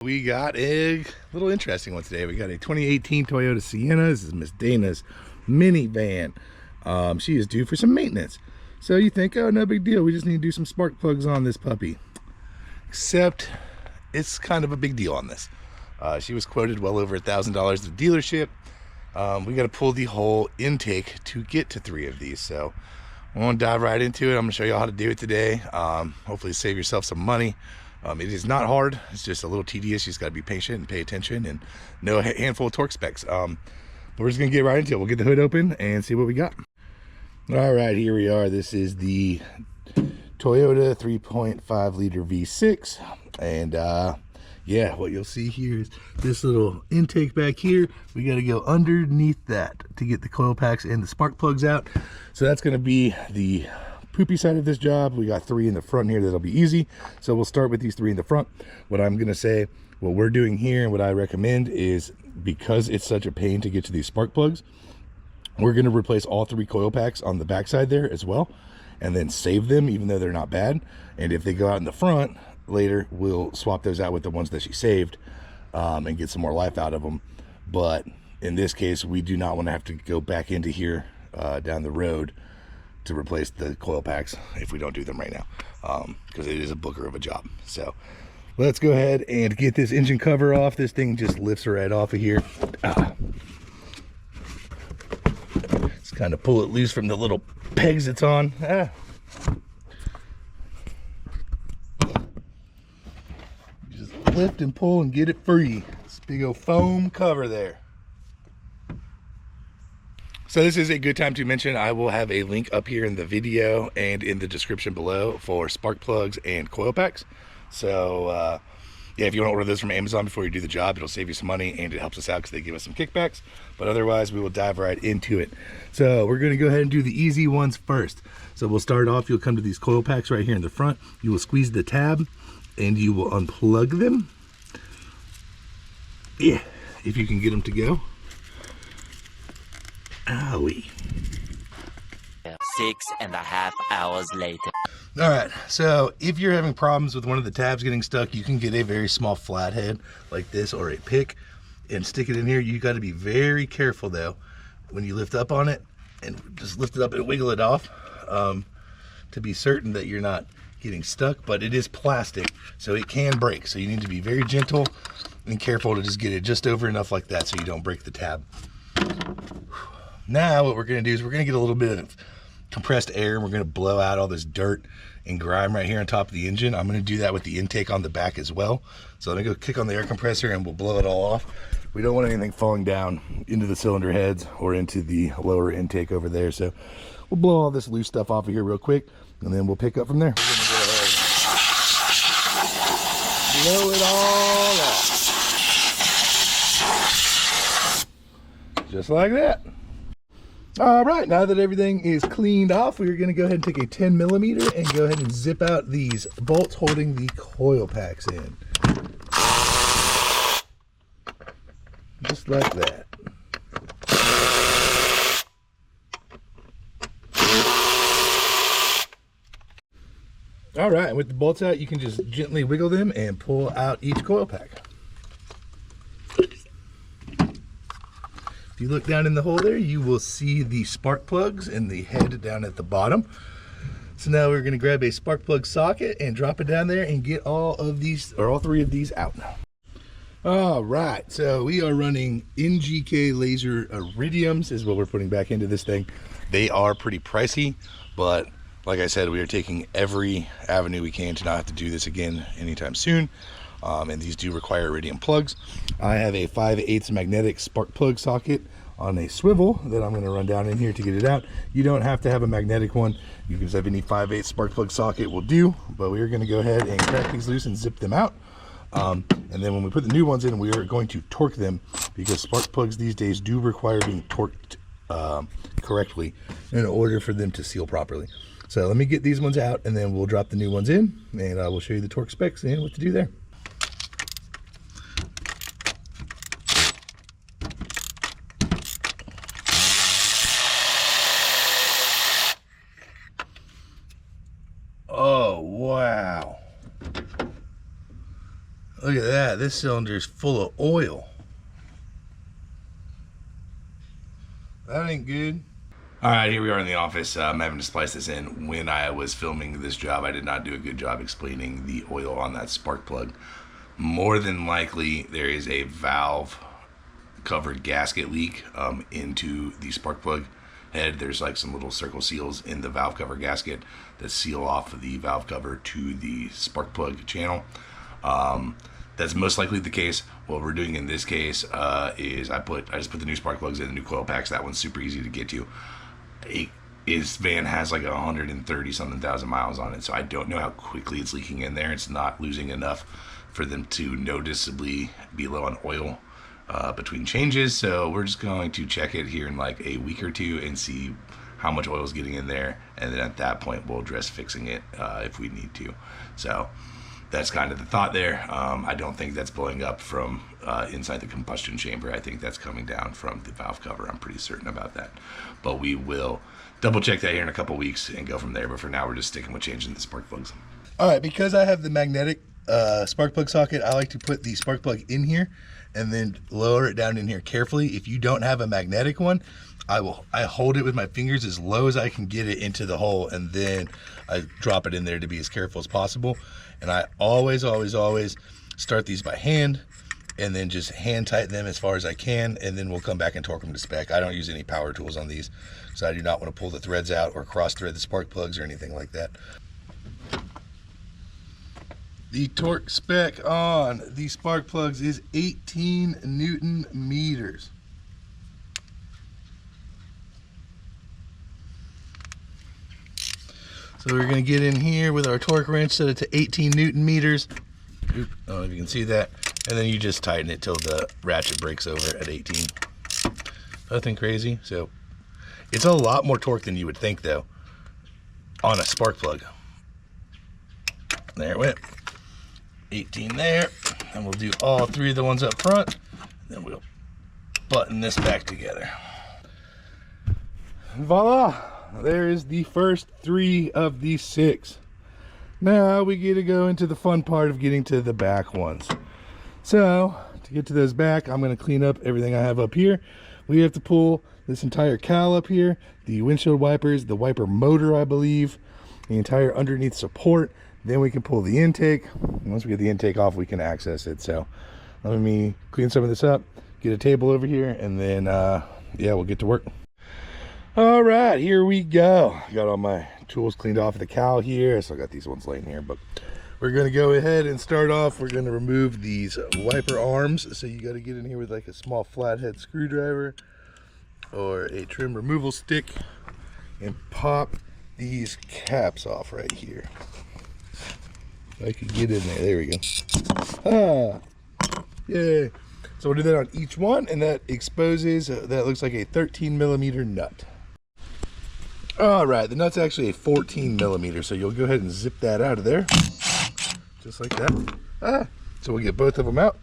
We got a little interesting one today. We got a 2018 Toyota Sienna. This is Miss Dana's minivan. She is due for some maintenance. So you think, oh, no big deal. We just need to do some spark plugs on this puppy. Except it's kind of a big deal on this. She was quoted well over $1,000 at the dealership. We got to pull the whole intake to get to 3 of these. So I want to dive right into it. I'm going to show you how to do it today. Hopefully save yourself some money. It is not hard. It's just a little tedious. You just got to be patient and pay attention and know a handful of torque specs. But we're just going to get right into it. We'll get the hood open and see what we got. All right, here we are. This is the Toyota 3.5 liter V6. And yeah, what you'll see here is this little intake back here. We got to go underneath that to get the coil packs and the spark plugs out. So that's going to be the poopy side of this job. We got 3 in the front here. That'll be easy. So we'll start with these 3 in the front. What I'm going to say, what we're doing here and what I recommend is, because it's such a pain to get to these spark plugs, we're going to replace all 3 coil packs on the back side there as well, and then save them even though they're not bad. And if they go out in the front later, we'll swap those out with the ones that she saved and get some more life out of them. But in this case, we do not want to have to go back into here down the road to replace the coil packs if we don't do them right now, because it is a booger of a job. So let's go ahead and get this engine cover off. This thing just lifts right off of here. Just kind of pull it loose from the little pegs it's on. Just lift and pull and get it free. This big old foam cover there. So this is a good time to mention, I will have a link up here in the video and in the description below for spark plugs and coil packs. So yeah, if you want to order those from Amazon before you do the job, it'll save you some money and it helps us out because they give us some kickbacks. But otherwise, we will dive right into it. So we're going to go ahead and do the easy ones first. So we'll start off, you'll come to these coil packs right here in the front. You will squeeze the tab and you will unplug them. Yeah, if you can get them to go. Owie. 6.5 hours later. All right, so if you're having problems with one of the tabs getting stuck, you can get a very small flathead like this or a pick and stick it in here. You got to be very careful though when you lift up on it, and just lift it up and wiggle it off to be certain that you're not getting stuck. But it is plastic, so it can break, so you need to be very gentle and careful to just get it just over enough like that so you don't break the tab. Now what we're going to do is we're going to get a little bit of compressed air and we're going to blow out all this dirt and grime right here on top of the engine. I'm going to do that with the intake on the back as well. So let me go kick on the air compressor and we'll blow it all off. We don't want anything falling down into the cylinder heads or into the lower intake over there. So we'll blow all this loose stuff off of here real quick and then we'll pick up from there. We're going to go ahead and blow it all off. Just like that. All right, now that everything is cleaned off, we're going to go ahead and take a 10mm and go ahead and zip out these bolts holding the coil packs in. Just like that. All right, with the bolts out, you can just gently wiggle them and pull out each coil pack. If you look down in the hole there, you will see the spark plugs and the head down at the bottom. So now we're going to grab a spark plug socket and drop it down there and get all of these, or all 3 of these out. All right, so we are running NGK laser iridiums is what we're putting back into this thing. They are pretty pricey, but like I said, we are taking every avenue we can to not have to do this again anytime soon. And these do require iridium plugs. I have a 5/8 magnetic spark plug socket on a swivel that I'm going to run down in here to get it out. You don't have to have a magnetic one. You can just have any 5/8 spark plug socket will do, but we are going to go ahead and crack these loose and zip them out. And then when we put the new ones in, we are going to torque them, because spark plugs these days do require being torqued correctly in order for them to seal properly. So let me get these ones out and then we'll drop the new ones in and I will show you the torque specs and what to do there. Oh, wow. Look at that. this cylinder is full of oil. That ain't good. All right, here we are in the office. I'm having to splice this in. When I was filming this job, I did not do a good job explaining the oil on that spark plug. More than likely, there is a valve covered gasket leak into the spark plug head. There's like some little circle seals in the valve cover gasket that seal off the valve cover to the spark plug channel. That's most likely the case. What we're doing in this case is I just put the new spark plugs in the new coil packs. That one's super easy to get to. His van has like 130 something thousand miles on it, so I don't know how quickly it's leaking in there. It's not losing enough for them to noticeably be low on oil between changes, so we're just going to check it here in like a week or two and see how much oil is getting in there, and then at that point we'll address fixing it if we need to. So that's kind of the thought there. I don't think that's blowing up from inside the combustion chamber. I think that's coming down from the valve cover. I'm pretty certain about that, but we will double check that here in a couple weeks and go from there. But for now, we're just sticking with changing the spark plugs. All right, because I have the magnetic spark plug socket, I like to put the spark plug in here and then lower it down in here carefully. If you don't have a magnetic one, I hold it with my fingers as low as I can get it into the hole, and then I drop it in there to be as careful as possible. And I always start these by hand and then just hand tighten them as far as I can, and then we'll come back and torque them to spec. I don't use any power tools on these, so I do not want to pull the threads out or cross thread the spark plugs or anything like that. The torque spec on the spark plugs is 18 Newton meters. So we're going to get in here with our torque wrench, set it to 18 Newton meters. I don't know if you can see that. And then you just tighten it till the ratchet breaks over at 18. Nothing crazy. So it's a lot more torque than you would think though on a spark plug. There it went. 18 there. And we'll do all three of the ones up front. Then we'll button this back together. Voila! There is the first 3 of the 6. Now we get to go into the fun part of getting to the back ones. So to get to those back, I'm going to clean up everything I have up here. We have to pull this entire cowl up here, the windshield wipers, the wiper motor, I believe, the entire underneath support. Then we can pull the intake. Once we get the intake off, we can access it. So let me clean some of this up, get a table over here, and then yeah, we'll get to work. All right, here we go. Got all my tools cleaned off of the cowl here. I still got these ones laying here, but we're going to go ahead and start off. We're going to remove these wiper arms. So you got to get in here with like a small flathead screwdriver or a trim removal stick and pop these caps off right here. If I could get in there. There we go. Yay. So we'll do that on each one, and that exposes, that looks like a 13 millimeter nut. All right, the nut's actually a 14 millimeter, so you'll go ahead and zip that out of there, just like that. So we'll get both of them out,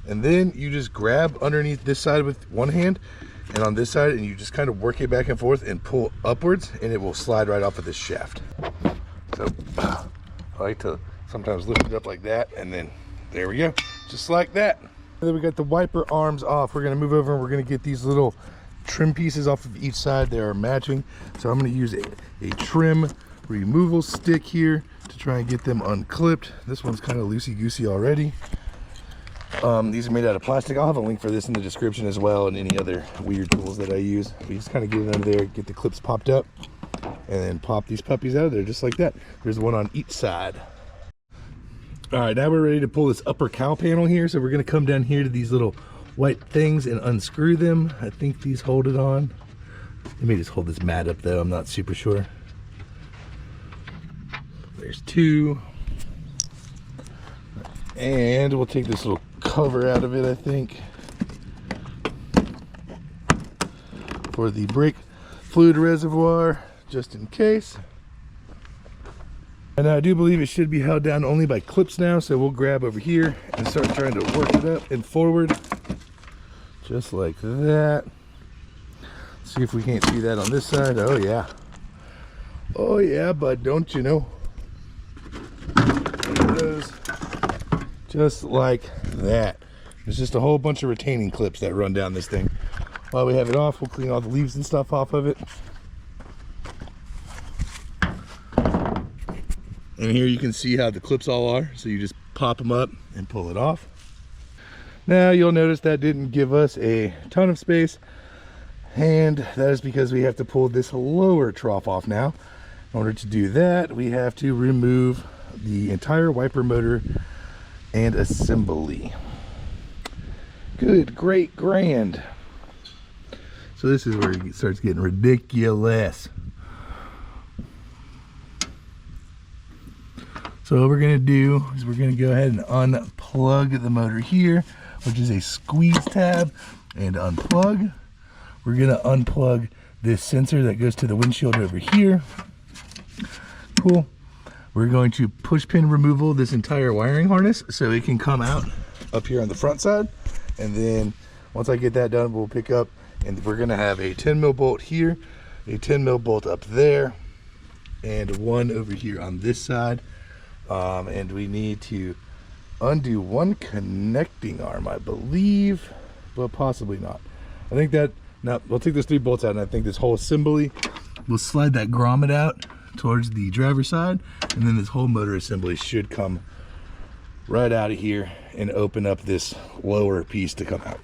and then you just grab underneath this side with one hand, and on this side, and you just kind of work it back and forth and pull upwards, and it will slide right off of this shaft. So I like to sometimes lift it up like that, and then there we go, just like that. And then we got the wiper arms off. We're gonna move over and we're gonna get these little trim pieces off of each side. They are matching. So I'm gonna use a trim removal stick here to try and get them unclipped. This one's kind of loosey-goosey already. These are made out of plastic. I'll have a link for this in the description as well, and any other weird tools that I use. We just kind of get it under there, get the clips popped up, and then pop these puppies out of there just like that. There's one on each side. All right, now we're ready to pull this upper cowl panel here. So we're gonna come down here to these little white things and unscrew them. I think these hold it on. Let me just hold this mat up though, I'm not super sure. There's 2. And we'll take this little cover out of it, I think, for the brake fluid reservoir, just in case. And I do believe it should be held down only by clips now, so we'll grab over here and start trying to work it up and forward, just like that. See if we can't see that on this side. Oh yeah. Oh yeah, bud, don't you know? There it goes. just like that. There's just a whole bunch of retaining clips that run down this thing. While we have it off, we'll clean all the leaves and stuff off of it. And here you can see how the clips all are. So you just pop them up and pull it off. Now you'll notice that didn't give us a ton of space, and that is because we have to pull this lower trough off now. In order to do that, we have to remove the entire wiper motor and assembly. Good, great, grand. So this is where it starts getting ridiculous. So what we're gonna do is we're gonna go ahead and unplug the motor here, which is a squeeze tab, and unplug. We're gonna unplug this sensor that goes to the windshield over here. Cool. We're going to push pin removal this entire wiring harness so it can come out up here on the front side. And then once I get that done, we'll pick up, and we're gonna have a 10 mil bolt here, a 10 mil bolt up there, and one over here on this side. And we need to undo one connecting arm, I believe, but possibly not. I think that, no, we'll take those 3 bolts out, and I think this whole assembly, we'll slide that grommet out towards the driver's side, and then this whole motor assembly should come right out of here and open up this lower piece to come out.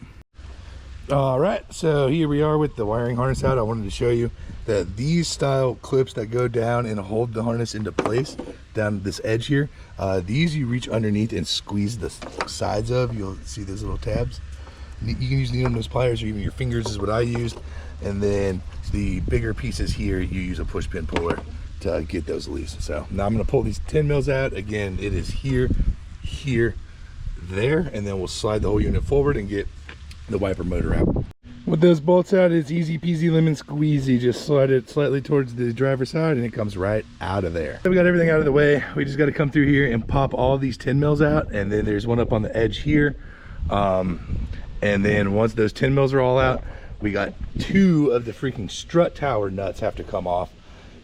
All right, so here we are with the wiring harness out. I wanted to show you that these style clips that go down and hold the harness into place down this edge here, these you reach underneath and squeeze the sides of. You'll see those little tabs. You can use needle nose pliers or even your fingers is what I used. And then the bigger pieces here, you use a push pin puller to get those loose. So now I'm gonna pull these 10 mils out. Again, it is here, here, there, and then we'll slide the whole unit forward and get the wiper motor out. With those bolts out, it's easy peasy lemon squeezy. Just slide it slightly towards the driver's side and it comes right out of there. So we got everything out of the way. We just got to come through here and pop all these 10 mils out, and then there's one up on the edge here. And then once those 10 mils are all out, we got 2 of the freaking strut tower nuts have to come off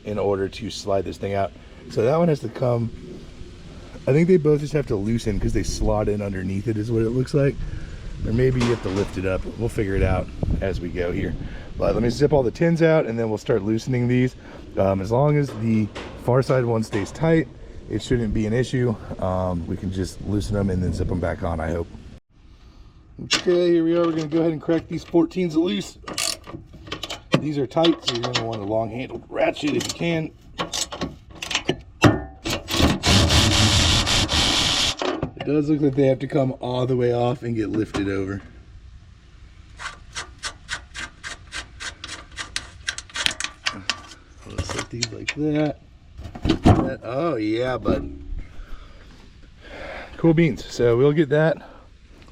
in order to slide this thing out. So that one has to come, I think they both just have to loosen because they slot in underneath it is what it looks like. Or maybe you have to lift it up. We'll figure it out as we go here. But let me zip all the tins out and then we'll start loosening these. As long as the far side one stays tight, it shouldn't be an issue. We can just loosen them and then zip them back on, I hope. Okay, here we are. We're gonna go ahead and crack these 14s loose. These are tight, so you're gonna want a long handled ratchet if you can. It does look like they have to come all the way off and get lifted over. Let's set these like that. Oh yeah, bud. Cool beans. So we'll get that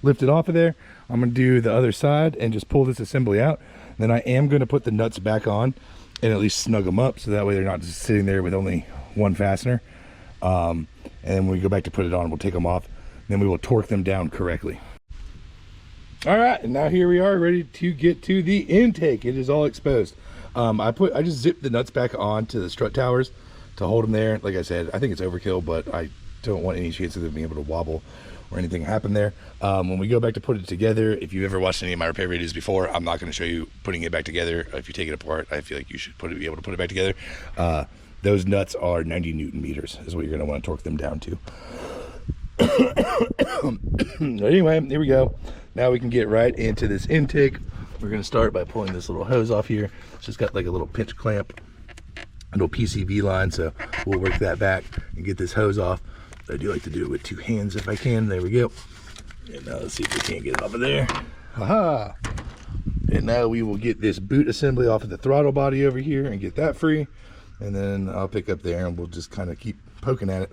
lifted off of there. I'm gonna do the other side and just pull this assembly out. Then I am gonna put the nuts back on and at least snug them up so that way they're not just sitting there with only one fastener. And then when we go back to put it on, we'll take them off. Then we will torque them down correctly. All right, and now here we are ready to get to the intake. It is all exposed. I just zipped the nuts back on to the strut towers to hold them there. Like I said, I think it's overkill, but I don't want any chance of them being able to wobble or anything happen there. When we go back to put it together, if you've ever watched any of my repair videos before, I'm not going to show you putting it back together. If you take it apart, I feel like you should be able to put it back together. Those nuts are 90 Newton meters is what you're going to want to torque them down to. Anyway, here we go. Now we can get right into this intake. We're going to start by pulling this little hose off here. It's just got like a little pinch clamp, a little PCV line, so we'll work that back and get this hose off. I do like to do it with 2 hands if I can. There we go. And now let's see if we can't get it off of there. Aha! And now we will get this boot assembly off of the throttle body over here and get that free. And then I'll pick up there and we'll just kind of keep poking at it.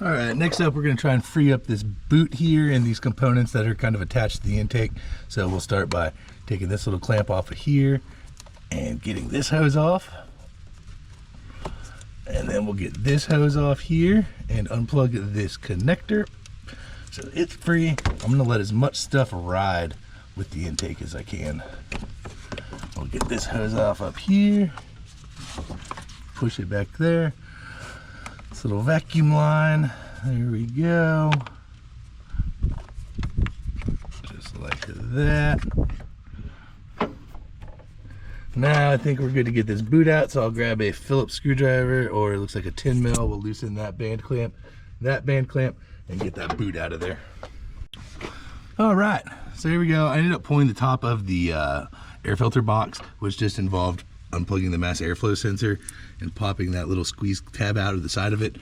All right, next up we're going to try and free up this boot here and these components that are kind of attached to the intake. So we'll start by taking this little clamp off of here and getting this hose off. And then we'll get this hose off here and unplug this connector. So it's free. I'm going to let as much stuff ride with the intake as I can. We'll get this hose off up here. Push it back there. This little vacuum line, there we go. to that. Now I think we're good to get this boot out, so I'll grab a Phillips screwdriver, or it looks like a 10 mil. We'll loosen that band clamp, and get that boot out of there. All right, so here we go. I ended up pulling the top of the air filter box, which just involved unplugging the mass airflow sensor and popping that little squeeze tab out of the side of it.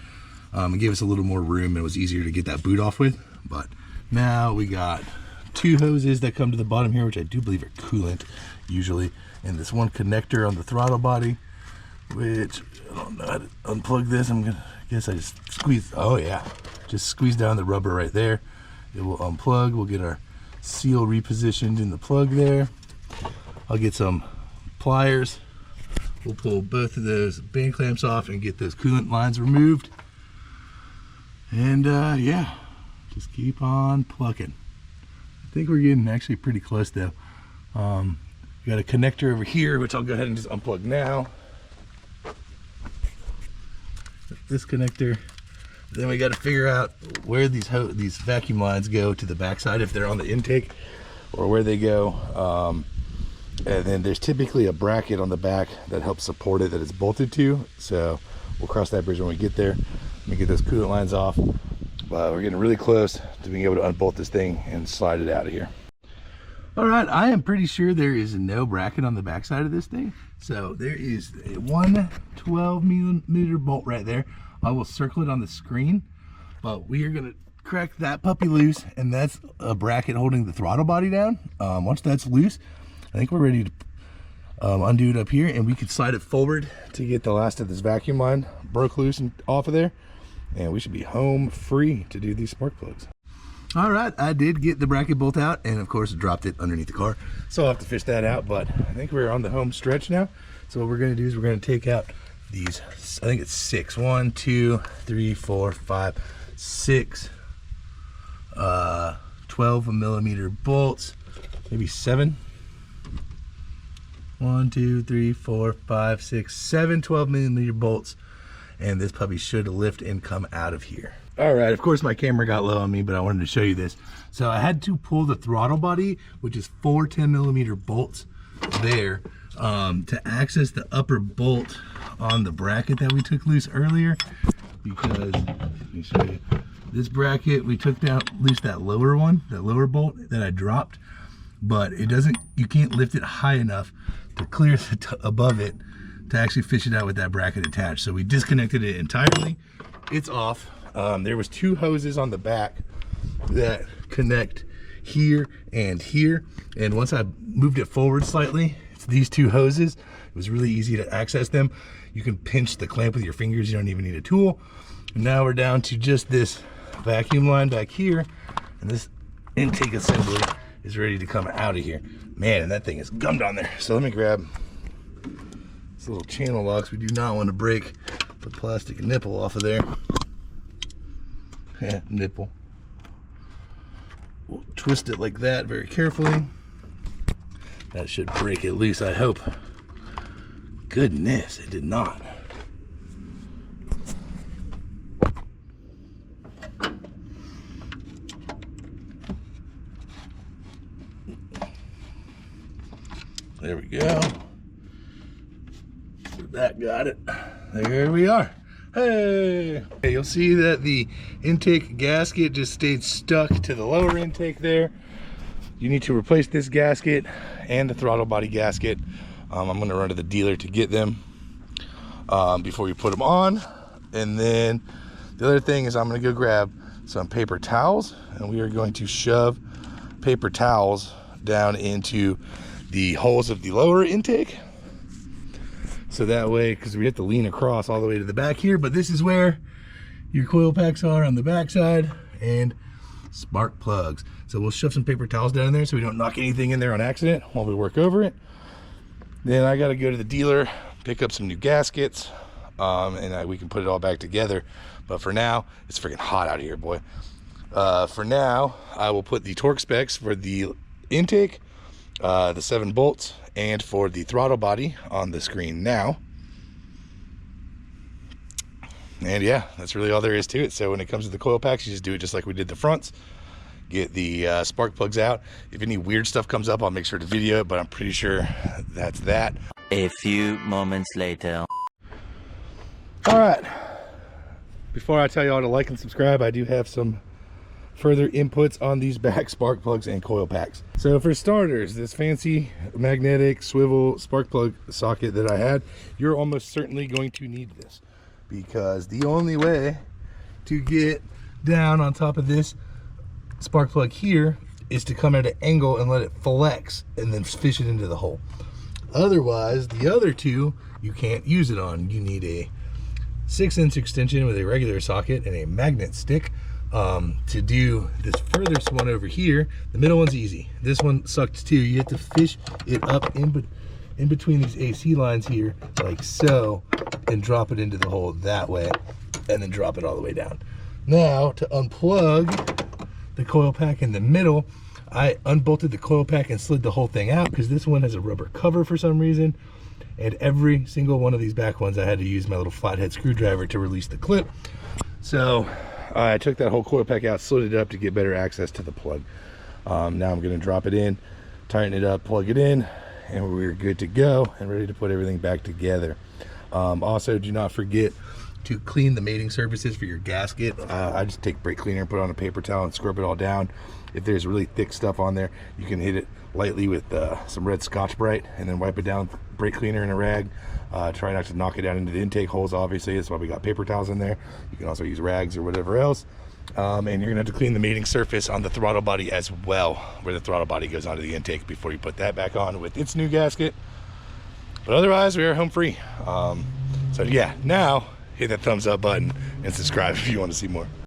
It gave us a little more room, and it was easier to get that boot off with. But now we got 2 hoses that come to the bottom here, which I do believe are coolant usually, and this one connector on the throttle body, which I don't know how to unplug this. I guess I just squeeze. Oh yeah, just squeeze down the rubber right there. It will unplug. We'll get our seal repositioned in the plug there. I'll get some pliers. We'll pull both of those band clamps off and get those coolant lines removed. And yeah, just keep on plucking. I think we're getting actually pretty close though. We got a connector over here, which I'll go ahead and just unplug now. This connector. Then we got to figure out where these vacuum lines go to the backside, if they're on the intake, or where they go. And then there's typically a bracket on the back that helps support it, that it's bolted to. So we'll cross that bridge when we get there. Let me get those coolant lines off. But we're getting really close to being able to unbolt this thing and slide it out of here. All right, I am pretty sure there is no bracket on the backside of this thing. So there is one 12 millimeter bolt right there. I will circle it on the screen, but we are gonna crack that puppy loose, and that's a bracket holding the throttle body down. Once that's loose, I think we're ready to undo it up here, and we can slide it forward to get the last of this vacuum line broke loose and off of there, and we should be home free to do these spark plugs. All right, I did get the bracket bolt out, and of course dropped it underneath the car, so I'll have to fish that out. But I think we're on the home stretch now. So what we're going to do is we're going to take out these, I think it's 6, 1, 2, 3, 4, 5, 6 12 millimeter bolts, maybe 7. 1, 2, 3, 4, 5, 6, 7 12 millimeter bolts, and this puppy should lift and come out of here. All right, of course my camera got low on me, but I wanted to show you this. So I had to pull the throttle body, which is 4 10 millimeter bolts there, to access the upper bolt on the bracket that we took loose earlier. Because, let me show you, this bracket, we took down loose that lower one, that lower bolt that I dropped, but it doesn't, you can't lift it high enough to clear above it to actually fish it out with that bracket attached. So we disconnected it entirely. It's off. There was 2 hoses on the back that connect here and here, and once I moved it forward slightly, it's these 2 hoses. It was really easy to access them. You can pinch the clamp with your fingers. You don't even need a tool. And now we're down to just this vacuum line back here, and this intake assembly is ready to come out of here. Man, and that thing is gummed on there. So let me grab this little channel locks. We do not want to break the plastic nipple off of there. Yeah, nipple. We'll twist it like that very carefully. That should break it loose, I hope. Goodness, it did not. There we go. That got it. There we are. Hey! You'll see that the intake gasket just stayed stuck to the lower intake there. You need to replace this gasket and the throttle body gasket. I'm going to run to the dealer to get them before we put them on. And then the other thing is I'm going to go grab some paper towels, and we are going to shove paper towels down into the holes of the lower intake. So that way, because we have to lean across all the way to the back here, but this is where your coil packs are on the back side and spark plugs. So we'll shove some paper towels down in there so we don't knock anything in there on accident while we work over it. Then I got to go to the dealer, pick up some new gaskets, and we can put it all back together. But for now, it's freaking hot out here, boy. For now, I will put the torque specs for the intake, the 7 bolts, and for the throttle body on the screen now. And yeah, that's really all there is to it. So when it comes to the coil packs, you just do it just like we did the fronts. get the spark plugs out. If any weird stuff comes up, I'll make sure to video it, but I'm pretty sure that's that. A few moments later. All right, before I tell you all to like and subscribe, I do have some further inputs on these back spark plugs and coil packs. So for starters, this fancy magnetic swivel spark plug socket that I had, you're almost certainly going to need this, because the only way to get down on top of this spark plug here is to come at an angle and let it flex and then fish it into the hole. Otherwise, the other two you can't use it on. You need a 6-inch extension with a regular socket and a magnet stick to do this furthest one over here. The middle one's easy. This one sucked too. You have to fish it up in between these AC lines here, like so, and drop it into the hole that way, and then drop it all the way down. Now, to unplug the coil pack in the middle, I unbolted the coil pack and slid the whole thing out, because this one has a rubber cover for some reason, and every single one of these back ones I had to use my little flathead screwdriver to release the clip. So I took that whole coil pack out, slid it up to get better access to the plug. Now I'm going to drop it in, tighten it up, plug it in, and we're good to go and ready to put everything back together. Also, do not forget to clean the mating surfaces for your gasket. I just take brake cleaner and put it on a paper towel and scrub it all down. If there's really thick stuff on there, you can hit it lightly with some red Scotch-Brite and then wipe it down with brake cleaner and a rag. Try not to knock it down into the intake holes, obviously. That's why we got paper towels in there. You can also use rags or whatever else. And you're gonna have to clean the mating surface on the throttle body as well, where the throttle body goes onto the intake, before you put that back on with its new gasket. But otherwise, we are home free. So yeah, now hit that thumbs up button and subscribe if you want to see more.